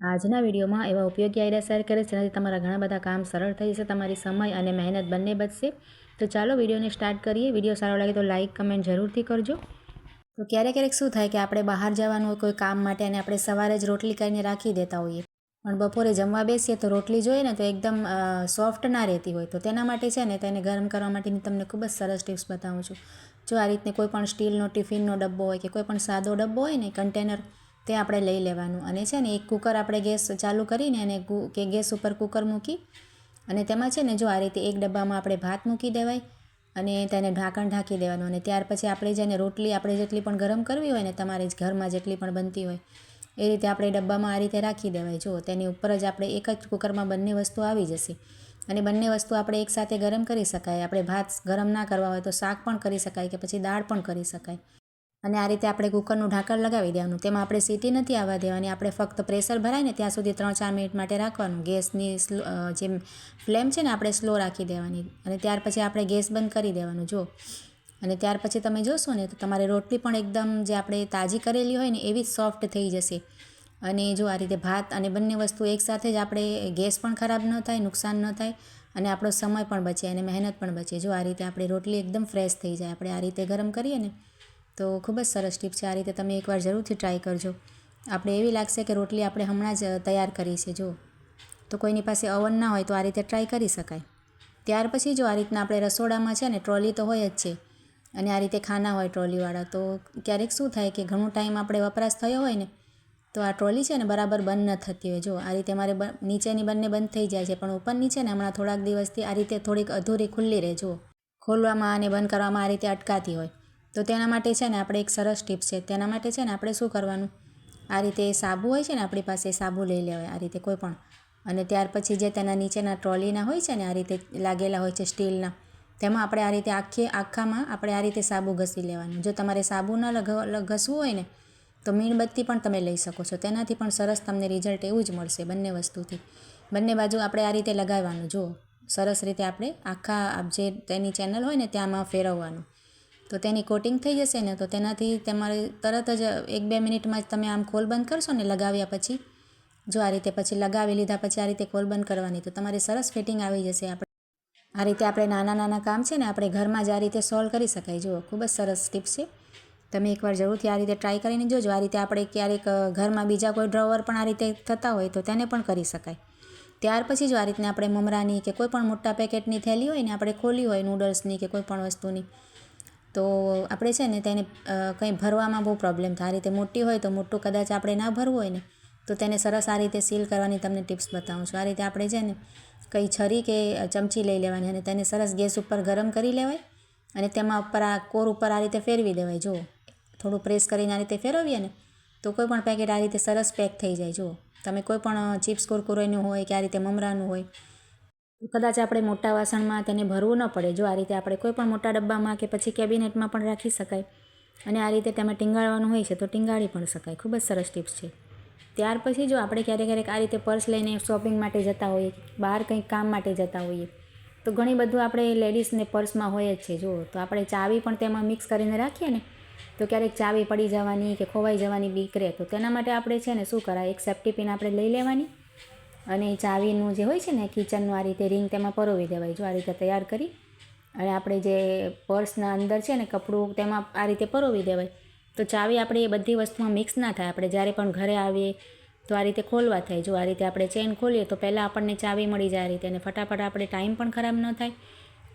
આજના વિડીયોમાં એવા ઉપયોગી આઈડિયા શેર કરે જેનાથી તમારા ઘણા બધા કામ સરળ થઈ જશે, તમારી સમય અને મહેનત બંને બચશે. તો ચાલો વિડીયોને સ્ટાર્ટ કરીએ. વિડીયો સારો લાગે તો લાઇક કમેન્ટ જરૂરથી કરજો. તો ક્યારેક શું થાય કે આપણે બહાર જવાનું હોય કોઈ કામ માટે અને આપણે સવારે જ રોટલી કરીને રાખી દેતા હોઈએ, પણ બપોરે જમવા બેસીએ તો રોટલી જોઈએ ને તો એકદમ સોફ્ટ ના રહેતી હોય. તો તેના માટે છે ને તેને ગરમ કરવા માટેની તમને ખૂબ જ સરસ ટિપ્સ બતાવું છું. જો આ રીતને કોઈ પણ સ્ટીલનો ટિફિનનો ડબ્બો હોય કે કોઈ પણ સાદો ડબ્બો હોય ને કન્ટેનર, તે આપણે લઈ લેવાનું. અને છે ને એક કુકર આપણે ગેસ ચાલુ કરીને અને કે ગેસ ઉપર કુકર મૂકી અને તેમાં છે ને જો આ રીતે એક ડબ્બામાં આપણે ભાત મૂકી દેવાય અને તેને ઢાંકણ ઢાંકી દેવાનું. અને ત્યાર પછી આપણે જેને રોટલી આપણે જેટલી પણ ગરમ કરવી હોય ને તમારે ઘરમાં જેટલી પણ બનતી હોય એ રીતે આપણે ડબ્બામાં આ રીતે રાખી દેવાય. જો તેની ઉપર જ આપણે એક જ કુકરમાં બંને વસ્તુ આવી જશે અને બંને વસ્તુ આપણે એકસાથે ગરમ કરી શકાય. આપણે ભાત ગરમ ના કરવા હોય તો શાક પણ કરી શકાય કે પછી દાળ પણ કરી શકાય. અને આ રીતે આપણે કુકરનું ઢાંકણ લગાવી દેવાનું. તેમાં આપણે સીટી નથી આવવા દેવાની, આપણે ફક્ત પ્રેશર ભરાય ને ત્યાં સુધી 3-4 મિનિટ માટે રાખવાનું. ગેસની જે ફ્લેમ છે ને આપણે સ્લો રાખી દેવાની અને ત્યાર પછી આપણે ગેસ બંધ કરી દેવાનું. જો અને ત્યાર પછી તમે જોશો ને તો તમારી રોટલી પણ એકદમ જે આપણે તાજી કરેલી હોય ને એવી જ સોફ્ટ થઈ જશે. અને જો આ રીતે ભાત અને બંને વસ્તુ એકસાથે જ આપણે ગેસ પણ ખરાબ ન થાય, નુકસાન ન થાય અને આપણો સમય પણ બચે અને મહેનત પણ બચે. જો આ રીતે આપણી રોટલી એકદમ ફ્રેશ થઈ જાય. આપણે આ રીતે ગરમ કરીએ ને તો ખૂબ જ સરસ ટીપ છે. આ રીતે તમે એકવાર જરૂરથી ટ્રાય કરજો. આપણે એવી લાગશે કે રોટલી આપણે હમણાં જ તૈયાર કરી છે. જો તો કોઈની પાસે અવન ના હોય તો આ રીતે ટ્રાય કરી શકાય. ત્યાર પછી જો આ રીતના આપણે રસોડામાં છે ને ટ્રોલી તો હોય જ છે અને આ રીતે ખાના હોય ટ્રોલીવાળા, તો ક્યારેક શું થાય કે ઘણો ટાઈમ આપણે વપરાશ થયો હોય ને તો આ ટ્રોલી છે ને બરાબર બંધ ન થતી હોય. જો આ રીતે મારે નીચેની બંને બંધ થઈ જાય છે પણ ઉપરની છે ને હમણાં થોડાક દિવસથી આ રીતે થોડીક અધૂરી ખુલ્લી રહે. જો ખોલવામાં અને બંધ કરવામાં આ રીતે અટકાતી હોય. તો તેના માટે છે ને આપણે એક સરસ ટિપ છે. તેના માટે છે ને આપણે શું કરવાનું, આ રીતે સાબુ હોય છે ને આપણી પાસે, સાબુ લઈ લેવાય આ રીતે કોઈ પણ. અને ત્યાર પછી જે તેના નીચેના ટ્રોલીના હોય છે ને આ રીતે લાગેલા હોય છે સ્ટીલના, તેમાં આપણે આ રીતે આખામાં આપણે આ રીતે સાબુ ઘસી લેવાનું. જો તમારે સાબુ ન ઘસવું હોય ને તો મીણબત્તી પણ તમે લઈ શકો છો. તેનાથી પણ સરસ તમને રિઝલ્ટ એવું જ મળશે બંને વસ્તુથી. બંને બાજુ આપણે આ રીતે લગાવવાનું. જો સરસ રીતે આપણે આખા જે તેની ચેનલ હોય ને ત્યાંમાં ફેરવવાનું. તો તેની કોટિંગ થઈ જશે ને તો તેનાથી તમારે તરત જ 1-2 મિનિટમાં જ તમે આમ ખોલ બંધ કરશો ને લગાવ્યા પછી, જો આ રીતે પછી લગાવી લીધા પછી આ રીતે ખોલ બંધ કરવાની તો તમારી સરસ ફિટિંગ આવી જશે. આ રીતે આપણે નાના કામ છે ને આપણે ઘરમાં જ આ રીતે સોલ્વ કરી શકાય. જુઓ ખૂબ જ સરસ ટિપ્સ છે. તમે એકવાર જરૂરથી આ રીતે ટ્રાય કરીને જોજો. આ રીતે આપણે ક્યારેક ઘરમાં બીજા કોઈ ડ્રોવર પણ આ રીતે થતા હોય તો તેને પણ કરી શકાય. ત્યાર પછી જો આ રીતના આપણે મમરાની કે કોઈ પણ મોટા પેકેટની થેલી હોય ને આપણે ખોલી હોય નૂડલ્સની કે કોઈ પણ વસ્તુની, તો આપણે છે ને તેને કંઈ ભરવામાં બહુ પ્રોબ્લેમ થાય. આ રીતે મોટી હોય તો મોટું કદાચ આપણે ના ભરવું હોય ને તો તેને સરસ આ રીતે સીલ કરવાની તમને ટિપ્સ બતાવું છું. આ રીતે આપણે છે ને કંઈ છરી કે ચમચી લઈ લેવાની અને તેને સરસ ગેસ ઉપર ગરમ કરી લેવાય અને તેમાં ઉપર આ કોર ઉપર આ રીતે ફેરવી દેવાય. જુઓ થોડું પ્રેસ કરીને આ રીતે ફેરવીએ ને તો કોઈ પણ પેકેટ આ રીતે સરસ પેક થઈ જાય. જુઓ તમે કોઈ પણ ચિપ્સ કુરકુરેનું હોય કે આ રીતે મમરાનું હોય કદાચ આપણે મોટા વાસણમાં તેને ભરવું ન પડે. જો આ રીતે આપણે કોઈ પણ મોટા ડબ્બામાં કે પછી કેબિનેટમાં પણ રાખી શકાય અને આ રીતે તેમાં ટીંગાળવાનું હોય છે તો ટીંગાળી પણ શકાય. ખૂબ જ સરસ ટિપ્સ છે. ત્યાર પછી જો આપણે ક્યારેક આ રીતે પર્સ લઈને શોપિંગ માટે જતા હોઈએ, બહાર કંઈક કામ માટે જતા હોઈએ તો ઘણી બધું આપણે લેડીઝને પર્સમાં હોય જ છે. જુઓ તો આપણે ચાવી પણ તેમાં મિક્સ કરીને રાખીએ ને તો ક્યારેક ચાવી પડી જવાની કે ખોવાઈ જવાની બીક રહે. તો તેના માટે આપણે છે ને શું કરાય, એક સેફ્ટી પિન આપણે લઈ લેવાની અને ચાવીનું જે હોય છે ને કિચનનું આ રીતે રિંગ તેમાં પરોવી દેવાય. જો આ રીતે તૈયાર કરી અને આપણે જે પર્સના અંદર છે ને કપડું તેમાં આ રીતે પરોવી દેવાય તો ચાવી આપણી એ બધી વસ્તુમાં મિક્સ ના થાય. આપણે જ્યારે પણ ઘરે આવીએ તો આ રીતે ખોલવા થાય. જો આ રીતે આપણે ચેન ખોલીએ તો પહેલાં આપણને ચાવી મળી જાય આ રીતે અને ફટાફટ આપણે ટાઈમ પણ ખરાબ ન થાય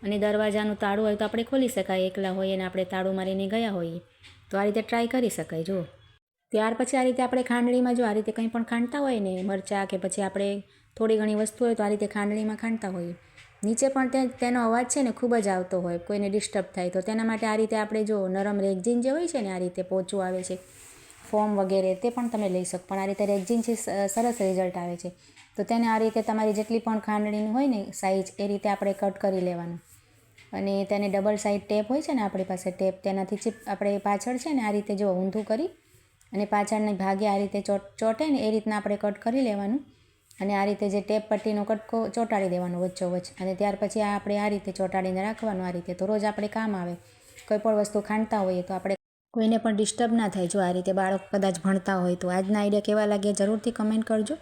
અને દરવાજાનું તાળું હોય તો આપણે ખોલી શકાય. એકલા હોઈએ અને આપણે તાળું મારીને ગયા હોઈએ તો આ રીતે ટ્રાય કરી શકાય. જુઓ ત્યાર પછી આ રીતે આપણે ખાંડણીમાં જો આ રીતે કંઈ પણ ખાંડતા હોય ને મરચાં કે પછી આપણે થોડી ઘણી વસ્તુ હોય તો આ રીતે ખાંડણીમાં ખાંડતા હોઈએ, નીચે પણ તેનો અવાજ છે ને ખૂબ જ આવતો હોય, કોઈને ડિસ્ટર્બ થાય. તો તેના માટે આ રીતે આપણે જો નરમ રેગઝીન જે હોય છે ને આ રીતે પોચું આવે છે ફોમ વગેરે તે પણ તમે લઈ શકો. પણ આ રીતે રેગઝીનથી સરસ રિઝલ્ટ આવે છે. તો તેને આ રીતે તમારી જેટલી પણ ખાંડણીનું હોય ને સાઇઝ એ રીતે આપણે કટ કરી લેવાનું અને તેને ડબલ સાઇડ ટેપ હોય છે ને આપણી પાસે ટેપ, તેનાથી આપણે પાછળ છે ને આ રીતે જો ઊંધું કરી અને પાછળની ભાગે આ રીતે ચોટે ને એ રીતના આપણે કટ કરી લેવાનું અને આ રીતે જે ટેપ પટ્ટીનો કટકો ચોંટાડી દેવાનો વચ્ચોવચ્ચ અને ત્યાર પછી આપણે આ રીતે ચોંટાડીને રાખવાનું આ રીતે. તો રોજ આપણે કામ આવે, કોઈ પણ વસ્તુ ખાંડતા હોઈએ તો આપણે કોઈને પણ ડિસ્ટર્બ ના થાય. જો આ રીતે બાળકો કદાચ ભણતા હોય તો આજના આઈડિયા કેવા લાગ્યા જરૂરથી કમેન્ટ કરજો.